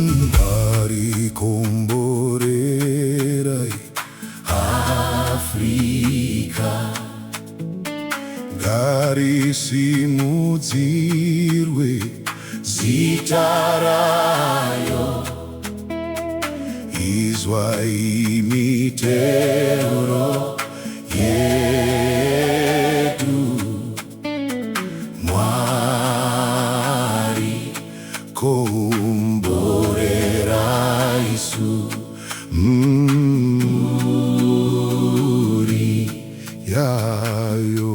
Mwari Komborera Africa, garisimudzirwe zita rayo, izwai mitero yedu. Mwari Komborera isu muri yayo.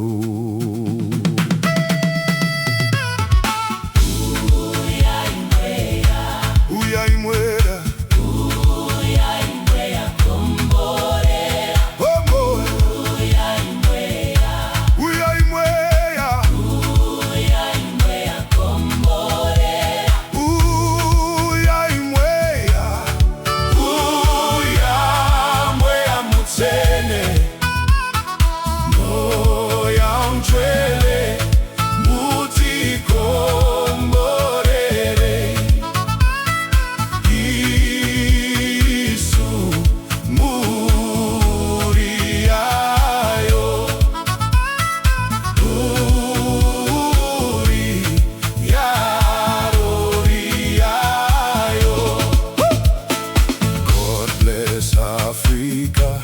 Africa,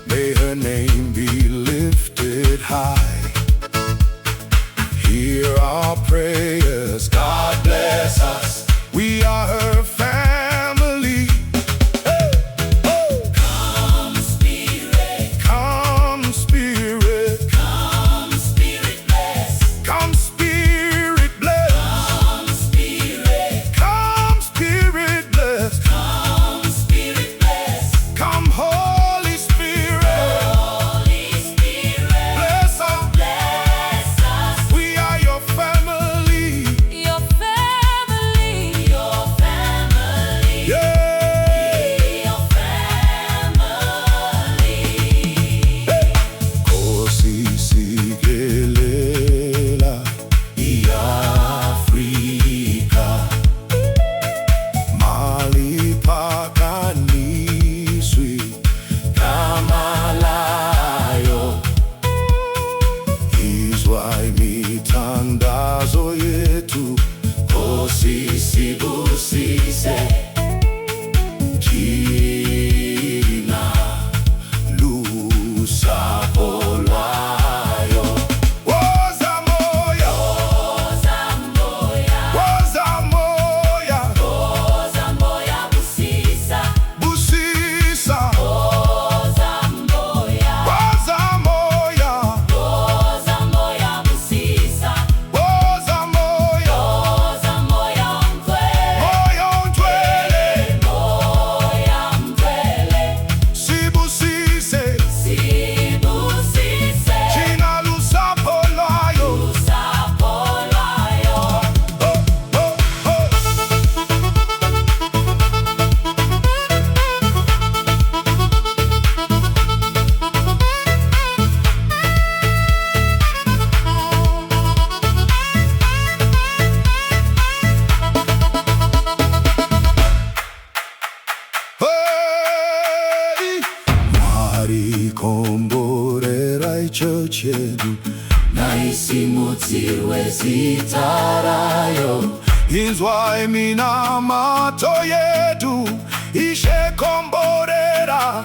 may her name be lifted high. Hear our prayers, God bless us. We are her family. Hey! Oh! Come Spirit, come Spirit, come Spirit bless. come Spirit bless, Come Spirit, come Spirit bless, come Spirit bless. come Holy Spirit, Holy Spirit, bless us. bless us. We are your family. Your family, your family, Yeah. your family. Nkosi Sikelel iAfrika, mali pakaniswi kamalayo, izwa imithandazo yethu, Nkosi sibusise thina lusapho lwayo. Woza moya, Oza moya, woza moya, oza moya busisa. busisa. Oza moya, Woza moya, oza moya busisa. woza moya, Oza moya mtwele, moya untwele, moya mtwele. sibusise Sibusise, thina lusapho lwayo. usapho lwayo. Oh, oh, oh. Hey! Mwari Komborera ichurch yedu, Naisimudzirwe zita rayo. inzwa iminamato yedu, Ishe Komborera.